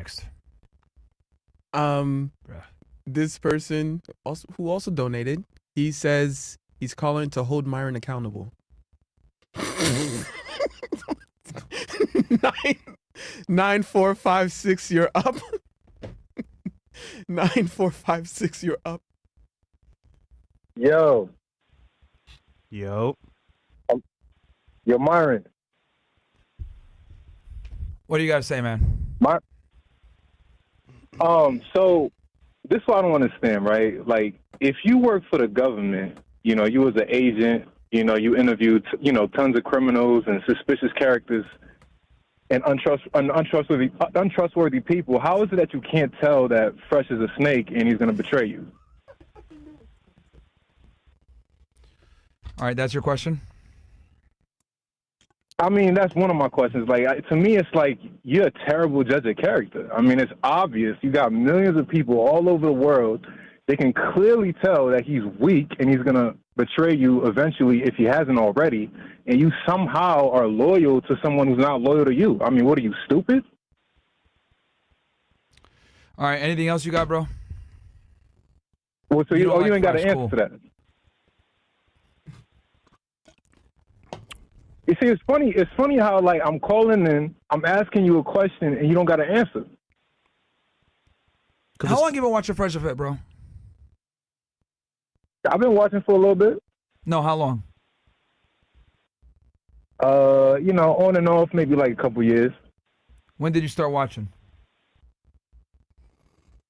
next. This person who also donated, he says he's calling to hold Myron accountable. 9456, you're up. 9456, you're up. Yo, Yo. Myron. What do you got to say, man? So this is what I don't understand, right? Like, if you work for the government, you was an agent, you interviewed, tons of criminals and suspicious characters and untrustworthy people. How is it that you can't tell that Fresh is a snake and he's going to betray you? All right, that's your question? I mean, that's one of my questions. Like, to me, it's like you're a terrible judge of character. I mean, it's obvious. You got millions of people all over the world. They can clearly tell that he's weak and he's going to betray you eventually if he hasn't already. And you somehow are loyal to someone who's not loyal to you. I mean, what are you, stupid? All right, anything else you got, bro? Well, so you ain't got Fresh, an answer cool. to that. You see, it's funny. It's funny how, like, I'm calling in, I'm asking you a question, and you don't got an answer. How long you been watching Fresh Fit, bro? I've been watching for a little bit. No, how long? On and off, maybe like a couple years. When did you start watching?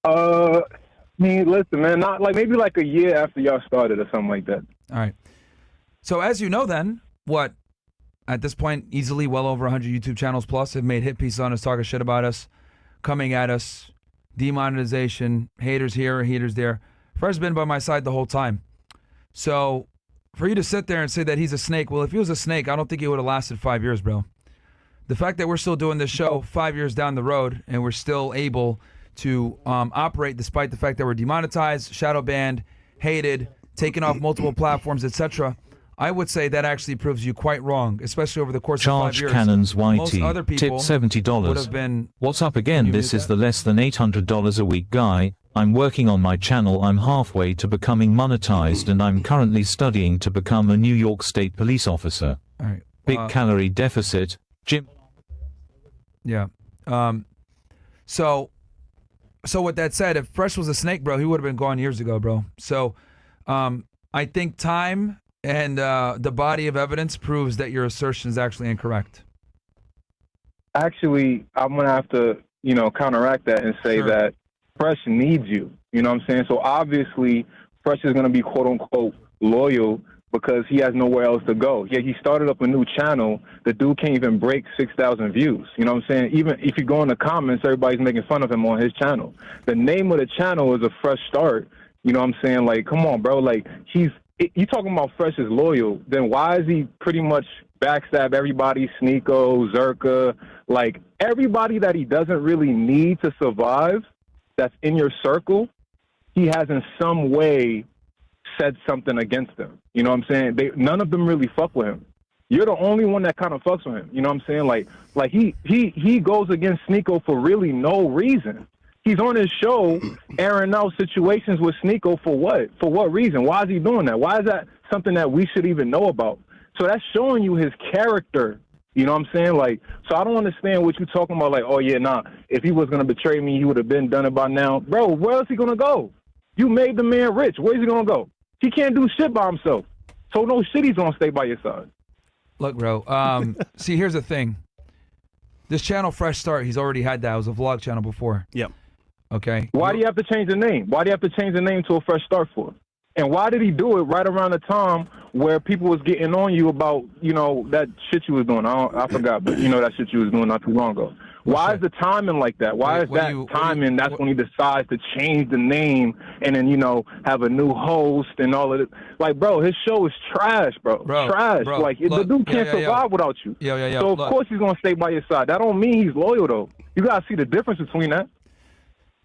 I mean, listen, man, not like maybe like a year after y'all started or something like that. All right. So as you know then, what, at this point, easily well over 100 YouTube channels plus have made hit pieces on us, talking shit about us, coming at us, demonetization, haters here, haters there. Fresh has been by my side the whole time. So for you to sit there and say that he's a snake, well, if he was a snake, I don't think he would have lasted 5 years, bro. The fact that we're still doing this show 5 years down the road and we're still able to operate despite the fact that we're demonetized, shadow banned, hated, taken off multiple platforms, etc., I would say that actually proves you quite wrong, especially over the course of 5 years. Charge Cannons Most other YT, people tip would have $70. been... What's up again? This is the less than $800 a week guy. I'm working on my channel. I'm halfway to becoming monetized and I'm currently studying to become a New York State police officer. All right. Big calorie deficit. Gym. Yeah. So with that said, if Fresh was a snake, bro, he would have been gone years ago, bro. So I think time and the body of evidence proves that your assertion is actually incorrect. Actually, I'm going to have to, counteract that and say that Fresh needs you. You know what I'm saying? So obviously, Fresh is going to be quote unquote loyal because he has nowhere else to go. Yeah, he started up a new channel. The dude can't even break 6,000 views. You know what I'm saying? Even if you go in the comments, everybody's making fun of him on his channel. The name of the channel is A Fresh Start. You know what I'm saying? Like, come on, bro. Like, you talking about Fresh is loyal, then why is he pretty much backstab everybody, Sneako, Zherka, like everybody that he doesn't really need to survive that's in your circle, he has in some way said something against them. You know what I'm saying? None of them really fuck with him. You're the only one that kind of fucks with him. You know what I'm saying? Like he goes against Sneako for really no reason. He's on his show airing out situations with Sneako for what? For what reason? Why is he doing that? Why is that something that we should even know about? So that's showing you his character. You know what I'm saying? Like, so I don't understand what you're talking about. Like, oh yeah, nah, if he was going to betray me, he would have been done it by now. Bro, where is he going to go? You made the man rich. Where's he going to go? He can't do shit by himself. So no shit he's going to stay by your side. Look, bro, see, here's the thing. This channel, Fresh Start, he's already had that. It was a vlog channel before. Yep. Okay. Why do you have to change the name? Why do you have to change the name to A Fresh Start for? And why did he do it right around the time where people was getting on you about, that shit you was doing? I forgot, but that shit you was doing not too long ago. Why is the timing like that? Why is that timing? That's when he decides to change the name and then, have a new host and all of it. Like, bro, his show is trash, bro. Trash. Bro, like, look, the dude can't survive without you. So, of course, he's going to stay by your side. That don't mean he's loyal, though. You got to see the difference between that.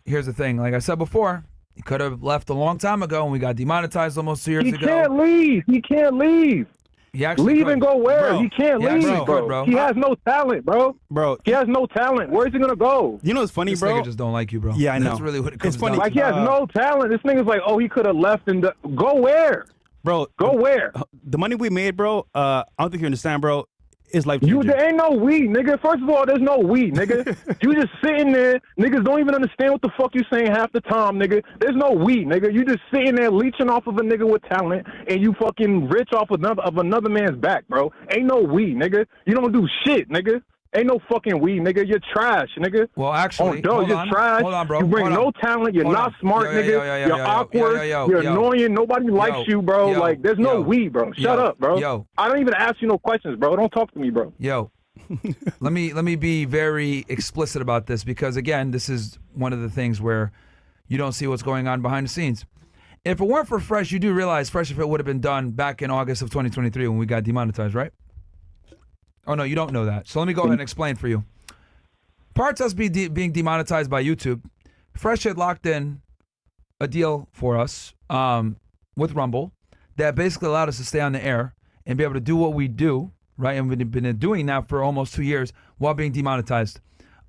Here's the thing. Like I said before, he could have left a long time ago and we got demonetized almost 2 years ago. He can't leave. He can't leave. He actually Leave could. and go where? Bro. He can't He actually leave, could, bro. He has no talent, bro. Bro, He has no talent. Where's he gonna go? you know what's funny, This bro? nigga just don't like you, bro. Yeah, I know. That's really what it comes It's funny. down Like to. he has no talent. This nigga's like, oh, he could have left and go where? Bro, Go where? the money we made, bro, I don't think you understand, bro, is life You changing. there ain't no we, nigga. First of all, there's no we, nigga. You just sitting there, niggas don't even understand what the fuck you saying half the time, nigga. There's no we, nigga. You just sitting there leeching off of a nigga with talent, and you fucking rich off another man's back, bro. Ain't no we, nigga. You don't do shit, nigga. Ain't no fucking we, nigga. You're trash, nigga. Well, actually, Oh, hold you're on. trash. Hold on, bro. You bring Hold no on. talent. You're Hold not on. smart, Yo, nigga. yo, yo, yo, You're yo, awkward. yo, You're yo. annoying. Nobody likes you, bro. yo, Like, there's no yo, we, bro. Shut yo, up, bro. yo. I don't even ask you no questions, bro. Don't talk to me, bro. Yo, let me be very explicit about this because again, this is one of the things where you don't see what's going on behind the scenes. If it weren't for Fresh, you do realize Fresh If It would have been done back in August of 2023 when we got demonetized, right? Oh no, you don't know that. So let me go ahead and explain for you. Prior to us being demonetized by YouTube, Fresh had locked in a deal for us with Rumble that basically allowed us to stay on the air and be able to do what we do, right? And we've been doing that for almost 2 years while being demonetized.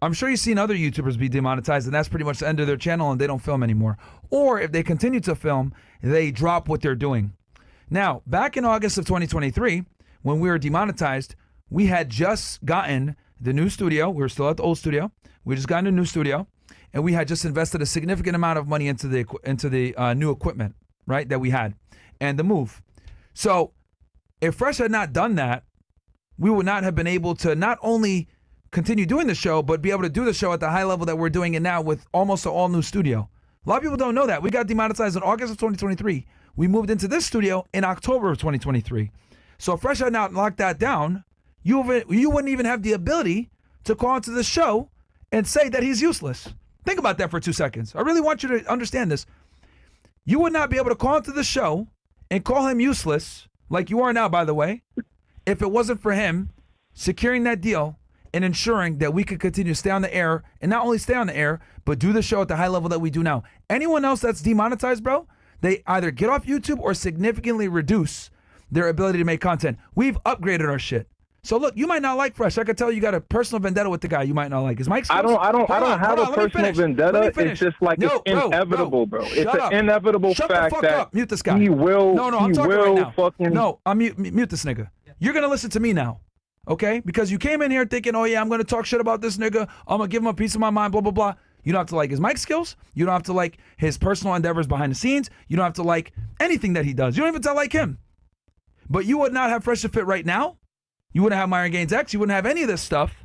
I'm sure you've seen other YouTubers be demonetized, and that's pretty much the end of their channel, and they don't film anymore. Or if they continue to film, they drop what they're doing. Now, back in August of 2023, when we were demonetized, we had just gotten the new studio. We were still at the old studio. We just got a new studio, and we had just invested a significant amount of money into the new equipment, right, that we had, and the move. So if Fresh had not done that, we would not have been able to not only continue doing the show, but be able to do the show at the high level that we're doing it now with almost an all-new studio. A lot of people don't know that. We got demonetized in August of 2023. We moved into this studio in October of 2023. So if Fresh had not locked that down, you wouldn't even have the ability to call into the show and say that he's useless. Think about that for 2 seconds. I really want you to understand this. You would not be able to call into the show and call him useless, like you are now, by the way, if it wasn't for him securing that deal and ensuring that we could continue to stay on the air, and not only stay on the air, but do the show at the high level that we do now. Anyone else that's demonetized, bro, they either get off YouTube or significantly reduce their ability to make content. We've upgraded our shit. So look, you might not like Fresh. I could tell you got a personal vendetta with the guy. You might not like. Is Mike? I don't have a personal vendetta. It's just like it's inevitable, bro. It's an inevitable fact that mute this guy. He will. No, I'm talking right now. Fucking. No, I'm mute this nigga. You're gonna listen to me now, okay? Because you came in here thinking, oh yeah, I'm gonna talk shit about this nigga. I'm gonna give him a piece of my mind. Blah blah blah. You don't have to like his mic skills. You don't have to like his personal endeavors behind the scenes. You don't have to like anything that he does. You don't even have to like him. But you would not have Fresh to Fit right now. You wouldn't have Myron Gaines X. You wouldn't have any of this stuff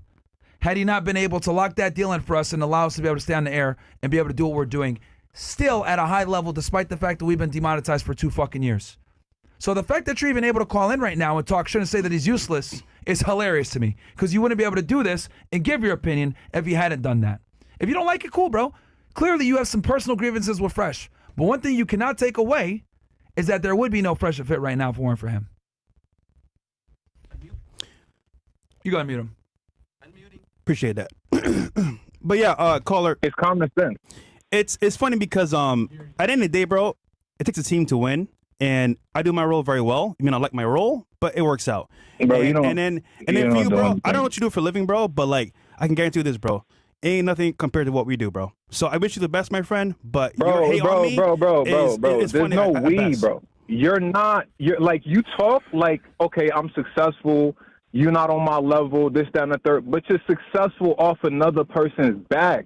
had he not been able to lock that deal in for us and allow us to be able to stay on the air and be able to do what we're doing still at a high level despite the fact that we've been demonetized for 2 fucking years. So the fact that you're even able to call in right now and talk shit and say that he's useless is hilarious to me because you wouldn't be able to do this and give your opinion if you hadn't done that. If you don't like it, cool, bro. Clearly you have some personal grievances with Fresh. But one thing you cannot take away is that there would be no Fresh to Fit right now if it weren't for him. You gotta mute him. Appreciate that. But yeah, caller. It's common sense. It's funny because at the end of the day, bro, it takes a team to win, and I do my role very well. I mean, I like my role, but it works out. Bro, and then for you, bro, I don't know what you do for a living, bro, but like I can guarantee you this, bro. Ain't nothing compared to what we do, bro. So I wish you the best, my friend. But your hate on me is There's funny no at we, best. bro. You're like you talk like, okay, I'm successful. You're not on my level, this, that, and the third. But you're successful off another person's back.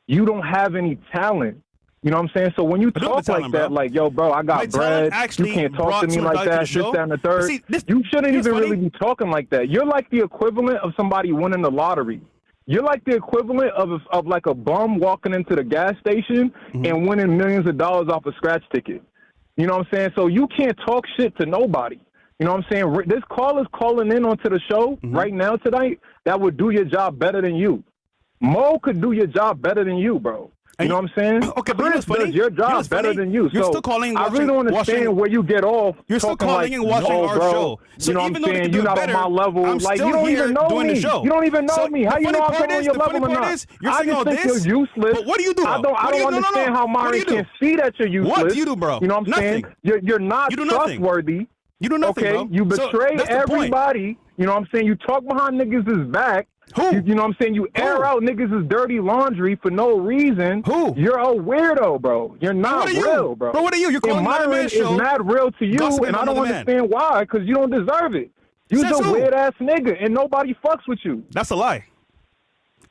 You don't have any talent. You know what I'm saying? So when you talk like that, like, yo, bro, I got bread. You can't talk to me like that, this, that, and the third. See, you shouldn't even really be talking like that. You're like the equivalent of somebody winning the lottery. You're like the equivalent of like a bum walking into the gas station and winning millions of dollars off a scratch ticket. You know what I'm saying? So you can't talk shit to nobody. You know what I'm saying? This caller's calling in onto the show right now tonight that would do your job better than you. Mo could do your job better than you, bro. You know what I'm saying? Okay, but Chris does your job better than you. You're so still calling. I really don't understand where you get off. You're still calling and watching our show. So you know even what I'm saying? You're not on my level. I'm like still you don't here even know doing me. the show. You don't even know me. How you know I'm on your level or not? You're I saying all just think this. you're useless. But what do you do? I don't understand how Myron can see that you're useless. What do you do, bro? You know what I'm saying? You're not trustworthy. You do nothing, okay, bro. you So, betray that's the point. everybody. You know what I'm saying? You talk behind niggas' back. Who? You know what I'm saying? You air out niggas' dirty laundry for no reason. Who? You're a weirdo, bro. You're not what are you? real, bro. Bro, what are you? You're calling another Myron man's show. is mad real to you, gossiping and I about don't another man. understand why, because you don't deserve it. You's Says a who? weird-ass nigga, and nobody fucks with you. That's a lie.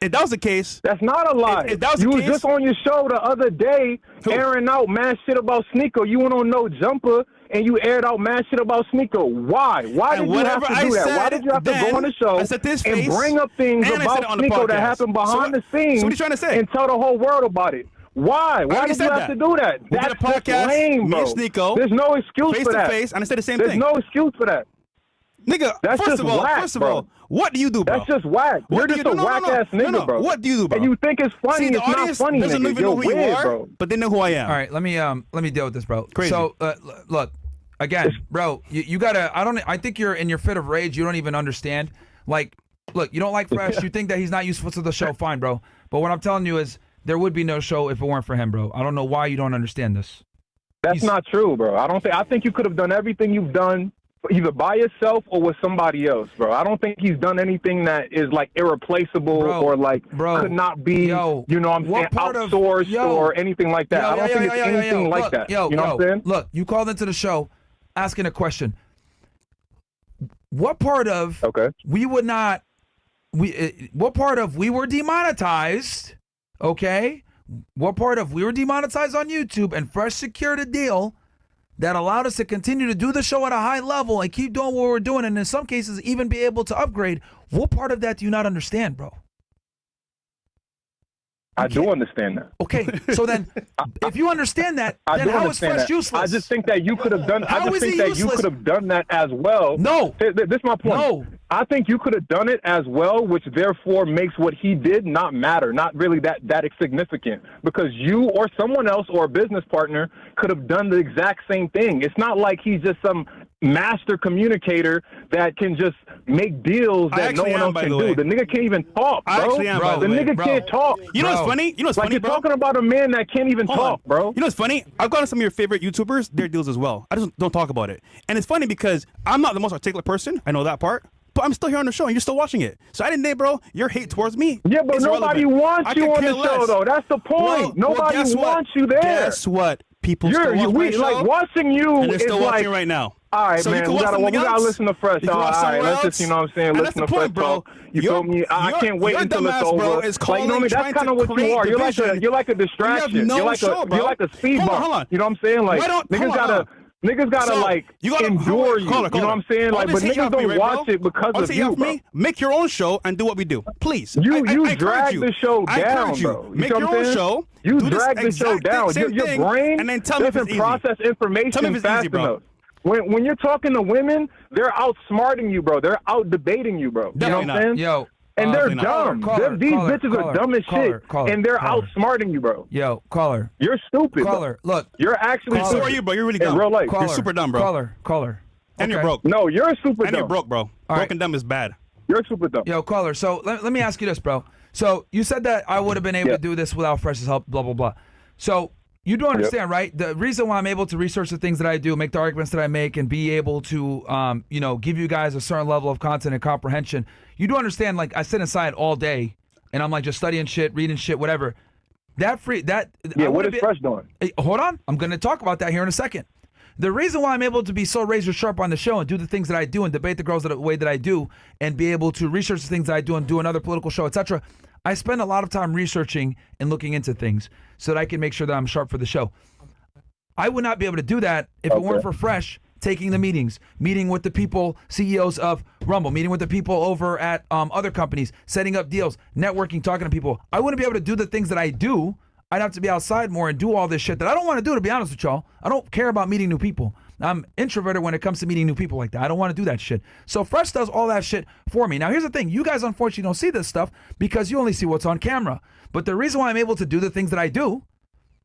If that was the case, That's not a lie. If that was you the was case- just on your show the other day Who? airing out mad shit about Sneako. You went on No Jumper and you aired out mad shit about Sneako. Why? Why And did you have whatever to I do that? Why said did you have to then, go on the show I said to his and face, bring up things and I said about it on the Sneako that podcast. happened behind So- the scenes so what are you trying to say? and tell the whole world about it? Why? Why already did you said have that. to do that? We did That's a podcast, just lame, me bro. and Sneako, There's no excuse face for to that. face, and I said the same There's thing. no excuse for that. Nigga, That's first just of all, whack, bro. what do you do, bro? That's just whack. What You're do just you a do? No, whack-ass no, nigga, no. bro. What do you do, bro? And you think it's funny. See, the it's not audience funny, doesn't nigga. even You're know who weird, you are, bro. but they know who I am. All right, let me deal with this, bro. Crazy. So look, again, bro, you gotta. I think you're in your fit of rage. You don't even understand. Like, look, you don't like Fresh. You think that he's not useful to the show. Fine, bro. But what I'm telling you is, there would be no show if it weren't for him, bro. I don't know why you don't understand this. That's not true, bro. I think you could have done everything you've done either by yourself or with somebody else, bro. I don't think he's done anything that is like irreplaceable or like could not be, you know what I'm saying, outsourced or anything like that. I don't think it's anything like that. You know what I'm saying? Look, you called into the show asking a question. What part of what part of we were demonetized, okay? What part of we were demonetized on YouTube and Fresh secured a deal that allowed us to continue to do the show at a high level and keep doing what we're doing, and in some cases even be able to upgrade? What part of that do you not understand, bro? I do understand that. Okay, so then, if you understand that, then how is Fresh useless? I just think that you could have done. How I just is think he that useless? you could have done that as well. No, this is my point. No, I think you could have done it as well, which therefore makes what he did not matter, not really that significant, because you or someone else or a business partner could have done the exact same thing. It's not like he's just some master communicator that can just make deals that no one else can do. The nigga can't even talk, bro. I actually am, by the way. nigga can't talk. You know what's funny? You know what's funny, you're bro? talking about a man that can't even Hold talk, on. bro. You know what's funny? I've gone to some of your favorite YouTubers, their deals as well. I just don't talk about it. And it's funny because I'm not the most articulate person. I know that part. But I'm still here on the show and you're still watching it. So I didn't say, bro, your hate towards me. Yeah, but nobody wants you on the show, though. That's the point. Nobody wants you there. Guess what? People still watch my show. Like, watching you and they're still is watching like, right now. All right, so man, we gotta listen to Fresh. All right, let's just, you know what I'm saying, listen to Fresh talk. You feel me? I can't wait until it's over. Like, you know what I mean? That's kind of what you are. You're like a distraction. You're like a speed bump. You know what I'm saying? Like, niggas gotta like endure you. You know what I'm saying? Like, but niggas don't watch it because of you, bro. Make your own show and do what we do, please. You drag the show down, bro. Make your own show. You drag the show down. Your brain doesn't process information fast enough. When you're talking to women, they're outsmarting you, bro. They're out debating you, bro. You know what I'm saying? Yo. And they're dumb. These bitches are dumb as shit. And they're outsmarting you, bro. Yo, caller. You're stupid. Caller, look. You're actually So are you, bro. You're really dumb. In real life. You're super dumb, bro. Caller. And you're broke. No, you're super dumb. And you're broke, bro. Broke and dumb is bad. You're super dumb. Yo, caller. So let me ask you this, bro. So you said that I would have been able to do this without Fresh's help, blah, blah, blah. So you do understand, right? The reason why I'm able to research the things that I do, make the arguments that I make, and be able to, give you guys a certain level of content and comprehension. You do understand, like, I sit inside all day, and I'm like just studying shit, reading shit, whatever. Yeah, what is Fresh doing? Hey, hold on. I'm going to talk about that here in a second. The reason why I'm able to be so razor sharp on the show and do the things that I do and debate the girls the way that I do and be able to research the things that I do and do another political show, etc., I spend a lot of time researching and looking into things so that I can make sure that I'm sharp for the show. I would not be able to do that if it weren't for Fresh taking the meetings, meeting with the people, CEOs of Rumble, meeting with the people over at other companies, setting up deals, networking, talking to people. I wouldn't be able to do the things that I do. I'd have to be outside more and do all this shit that I don't want to do, to be honest with y'all. I don't care about meeting new people. I'm introverted when it comes to meeting new people like that. I don't want to do that shit. So Fresh does all that shit for me. Now, here's the thing. You guys, unfortunately, don't see this stuff because you only see what's on camera. But the reason why I'm able to do the things that I do,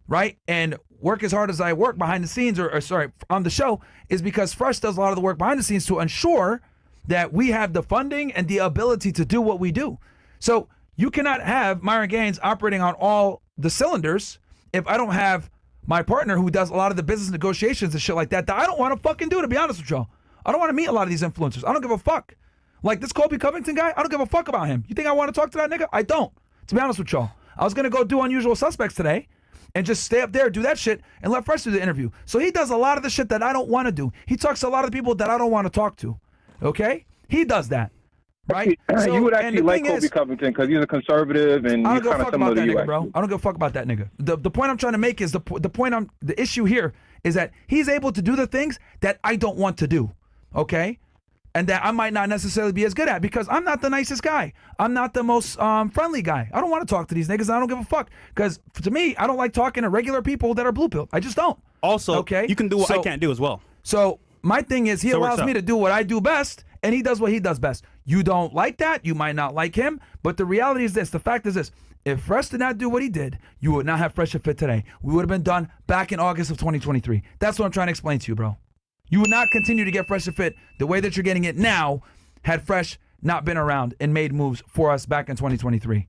right, and work as hard as I work behind the scenes, or on the show, is because Fresh does a lot of the work behind the scenes to ensure that we have the funding and the ability to do what we do. So you cannot have Myron Gaines operating on all the cylinders if I don't have my partner who does a lot of the business negotiations and shit like that I don't want to fucking do, to be honest with y'all. I don't want to meet a lot of these influencers. I don't give a fuck. Like this Kobe Covington guy, I don't give a fuck about him. You think I want to talk to that nigga? I don't. To be honest with y'all. I was going to go do Unusual Suspects today and just stay up there, do that shit, and let Fresh do the interview. So he does a lot of the shit that I don't want to do. He talks to a lot of the people that I don't want to talk to. Okay? He does that. Right? So, you would actually like Kobe Covington because he's a conservative and he's kind of similar to you, nigga, bro. I don't give a fuck about that nigga. The point I'm trying to make is the issue here is that he's able to do the things that I don't want to do. Okay? And that I might not necessarily be as good at because I'm not the nicest guy. I'm not the most friendly guy. I don't want to talk to these niggas. And I don't give a fuck because to me, I don't like talking to regular people that are blue pilled. I just don't. Also, okay? You can do what I can't do as well. So my thing is he allows me to do what I do best and he does what he does best. You don't like that. You might not like him. But the reality is this. The fact is this. If Fresh did not do what he did, you would not have Fresh and Fit today. We would have been done back in August of 2023. That's what I'm trying to explain to you, bro. You would not continue to get Fresh and Fit the way that you're getting it now had Fresh not been around and made moves for us back in 2023.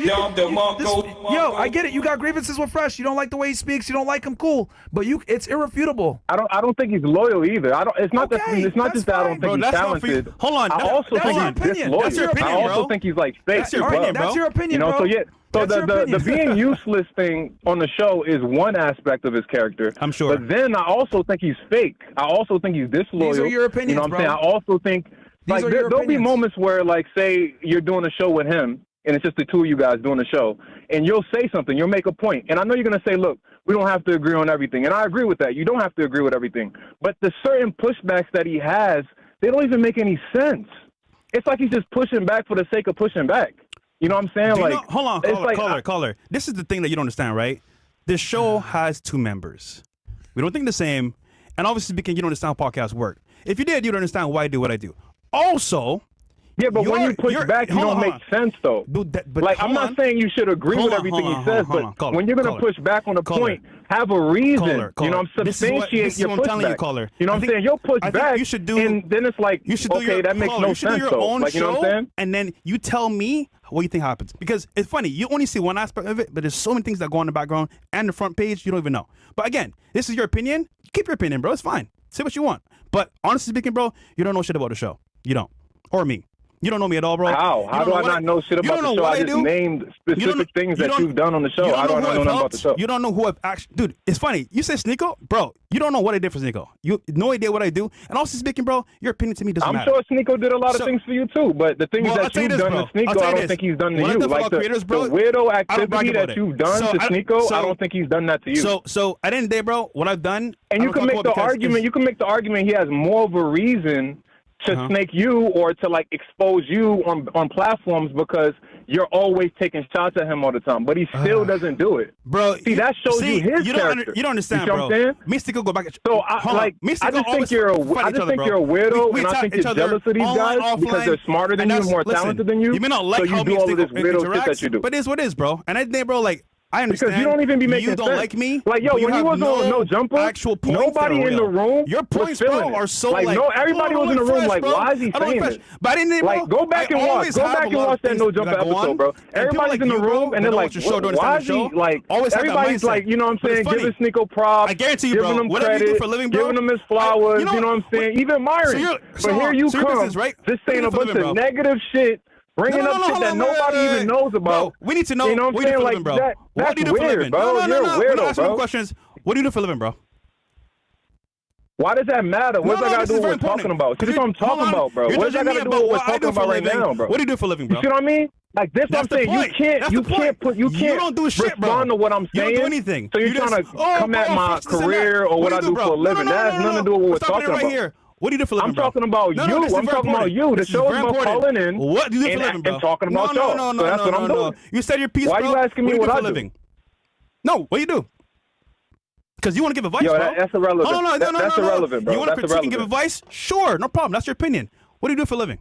Yo, I get it. You got grievances with Fresh. You don't like the way he speaks. You don't like him. Cool, but it's irrefutable. I don't think he's loyal either. It's not just that I don't think he's talented. Hold on. I also think he's disloyal. That's your opinion, I also think he's like fake. That's your opinion, bro. That's your opinion, bro. So yeah. So the being useless thing on the show is one aspect of his character. I'm sure. But then I also think he's fake. I also think he's disloyal. These are your opinions, you know what I'm saying? I also think like there'll be moments where like say you're doing a show with him and it's just the two of you guys doing the show and you'll say something, you'll make a point. And I know you're going to say, look, we don't have to agree on everything. And I agree with that. You don't have to agree with everything. But the certain pushbacks that he has, they don't even make any sense. It's like he's just pushing back for the sake of pushing back. You know what I'm saying? Hold on, caller. This is the thing that you don't understand, right? This show has two members. We don't think the same, and obviously because you don't understand how podcasts work. If you did, you'd understand why I do what I do. Also, yeah, but when you push back, you don't make sense, though. But I'm not saying you should agree with everything he says, but when you're going to push back on a point, have a reason. You know, substantiate your pushback. You know what I'm saying? You'll push back, and then it's like, okay, that makes no sense, though. Like, you know what I'm saying? And then you tell me what you think happens. Because it's funny, you only see one aspect of it, but there's so many things that go on in the background and the front page, you don't even know. But again, this is your opinion. Keep your opinion, bro. It's fine. Say what you want. But honestly speaking, bro, you don't know shit about the show. You don't. Or me. You don't know me at all, bro. How do I not know shit about the show? I just named specific things that you've done on the show. How do I not know nothing about the show? You don't know who I've actually... Dude, it's funny. You say Sneako, bro, you don't know what I did for Sneako. You no idea what I do. And also speaking, bro, your opinion to me doesn't matter. I'm sure Sneako did a lot of things for you, too. But the things that you've done to Sneako, I don't think he's done to you. Like the weirdo activity that you've done to Sneako, I don't think he's done that to you. So at the end of the day, bro, what I've done... And you can make the argument he has more of a reason to snake you or to like expose you on platforms because you're always taking shots at him all the time, but he still doesn't do it, bro. See, that shows you his character. You don't understand, you know bro. What I'm saying? Me and Sneako go back. So I just think you're a weirdo, and I think you're jealous of these guys because they're smarter than you and more talented than you. You may not like how you do all of this weirdo shit that you do, but it's what it is, bro. And at the day, bro, like. I understand. Because you don't even be making sense. You don't like me. Like, yo, when you was on No Jumper, nobody in the room your points, was bro, are so like, no, everybody was in the room like, why is he saying this? But I didn't, like, go back and watch that No Jumper episode, bro. Everybody's in the room, and they're like, why is he, like, everybody's like, you know what I'm saying, giving Sneako props, I guarantee you, giving him credit, giving him his flowers, you know what I'm saying, even Myron. But here you come, just saying a bunch of negative shit, bringing up shit that nobody even knows about. We need to know. You know what I'm saying? Like, bro. That's weird, bro. You're a weirdo, bro. Questions. What do you do for a living, bro? Why does that matter? What does that got to do with what we're talking about? See, this is what I'm talking about, bro. What does that got to do with what we're talking about right now, bro? What do you do for a living, bro? You see what I mean? Like this, what I'm saying. You can't respond to what I'm saying. You don't do anything. So you're trying to come at my career or what I do for a living. That has nothing to do with what we're talking about. What do you do for a living, I'm talking about you. I'm talking about you. The show is about calling in. What do you do for a living, bro? And talking about y'all. So that's what I'm doing. You said your piece, bro. Why are you asking me what I do? No, what do you do? Because you want to give advice, bro. Yo, that's irrelevant. No, that's irrelevant, bro. You want to critique and give advice? Sure, no problem. That's your opinion. What do you do for a living?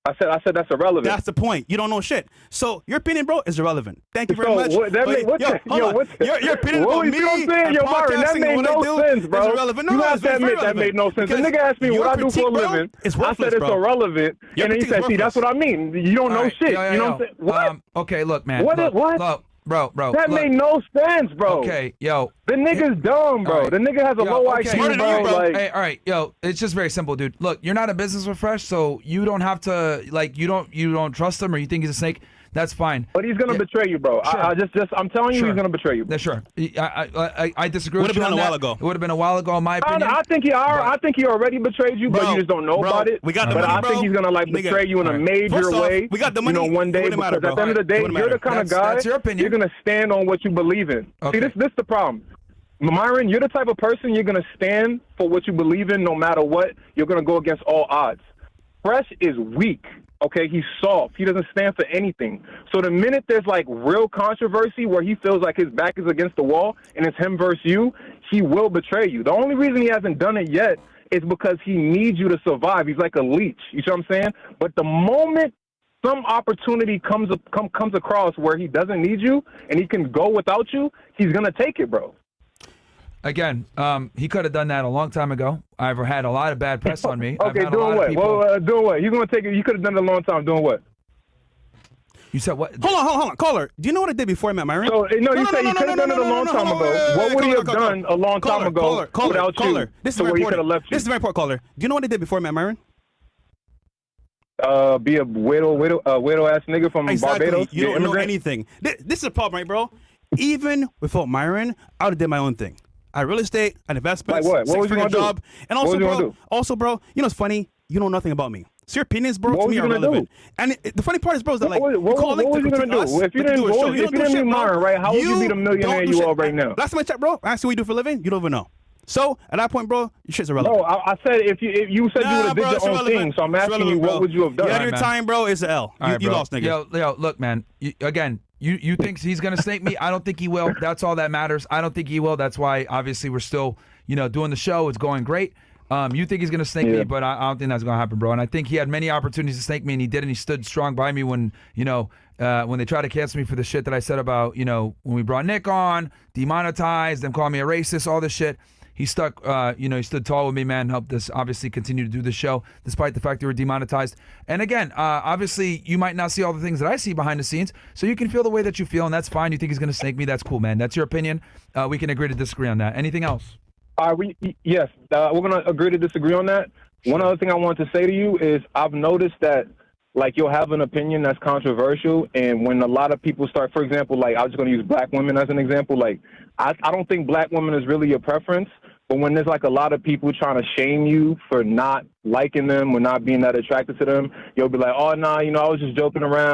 I said that's irrelevant. That's the point. You don't know shit. So your opinion, bro, is irrelevant. Thank you very much. Your opinion about me and podcasting and what I do is irrelevant. You have to admit that made no sense. The nigga asked me what I do for a living. I said it's irrelevant, and then he said, "See, that's what I mean. You don't know shit." You know what I'm saying? Okay, look, man. What? bro. That look. made no sense, bro. Okay, yo. The nigga's dumb, bro. All right. The nigga has a Yo, low okay. IQ, bro. Like, Hey, all right, yo, it's just very simple, dude. Look, you're not in business with Fresh, so you don't have to like you don't trust him or you think he's a snake. That's fine. but he's gonna betray you, bro. Sure. I'm telling you, Sure. he's gonna betray you. Yeah, sure. I disagree Would've with you been on a while that. ago. It would have been a while ago, in my opinion. I think he already betrayed you, but Bro, you just don't know bro, about it. we got the but money, I bro. think he's gonna like Nigga. betray you in a All right. major First off, way. we got the money. You know, one It day, wouldn't because matter, at the end of the day, bro. It wouldn't you're the matter. kind of guy. That's your opinion. You're gonna stand on what you believe in. Okay. See, this the problem. Myron, you're the type of person you're gonna stand for what you believe in, no matter what. You're gonna go against all odds. Fresh is weak. Okay, he's soft. He doesn't stand for anything. So the minute there's like real controversy where he feels like his back is against the wall and it's him versus you, he will betray you. The only reason he hasn't done it yet is because he needs you to survive. He's like a leech. You see what I'm saying? But the moment some opportunity comes across where he doesn't need you and he can go without you, he's gonna take it, bro. Again, he could have done that a long time ago. I've had a lot of bad press on me. I've Okay, had a lot doing of what? people- Well, doing what? He's gonna take it. You could have done it a long time. Doing what? You said what? Hold on, caller. Do you know what I did before I met Myron? So you said you could have done it a long time ago. What would he have done a long time ago without you? This is So very where he could have important. left you? This is very important, caller. Do you know what I did before I met Myron? Be a widow ass nigga from Exactly. Barbados. You Be an don't know immigrant? anything. This is a problem, right, bro? Even without Myron, I would have did my own thing. I had real estate, I had investments, Like what? What was you six-figure gonna job, do? and What also, was you gonna do? bro, you know what's funny? You know nothing about me. So your opinions, bro, What to was me you are gonna do? relevant. And the funny part is, bro, is that like, What you call was Nick to you gonna critique do? us, If you but didn't do a go- show. if You you don't do didn't shit, need bro. Myron, right, how would you be the millionaire don't do you shit. are right now? Last time I checked, bro, I asked you what you do for a living. You don't even know. So at that point, bro, your shit's irrelevant. No, I said if you said you would have did bro, it's your own irrelevant. thing. So I'm It's asking you, irrelevant, what bro. would you have done? You had your man. time, bro. It's an L. All right, You bro. lost, nigga. Yo, look, man. You think he's gonna snake me? I don't think he will. That's all that matters. I don't think he will. That's why obviously we're still, doing the show. It's going great. You think he's gonna snake me, but I don't think that's gonna happen, bro. And I think he had many opportunities to snake me, and he did, and he stood strong by me when when they tried to cancel me for the shit that I said about when we brought Nick on, demonetized, them calling me a racist, all this shit. He stuck, he stood tall with me, man. Helped us obviously continue to do the show, despite the fact that we were demonetized. And again, obviously, you might not see all the things that I see behind the scenes, so you can feel the way that you feel, and that's fine. You think he's gonna snake me? That's cool, man. That's your opinion. We can agree to disagree on that. Anything else? Yes, we're gonna agree to disagree on that. One other thing I wanted to say to you is I've noticed that like you'll have an opinion that's controversial, and when a lot of people start, for example, like I was just gonna use black women as an example. Like I don't think black women is really your preference, but when there's like a lot of people trying to shame you for not liking them or not being that attracted to them, you'll be like, oh nah, I was just joking around.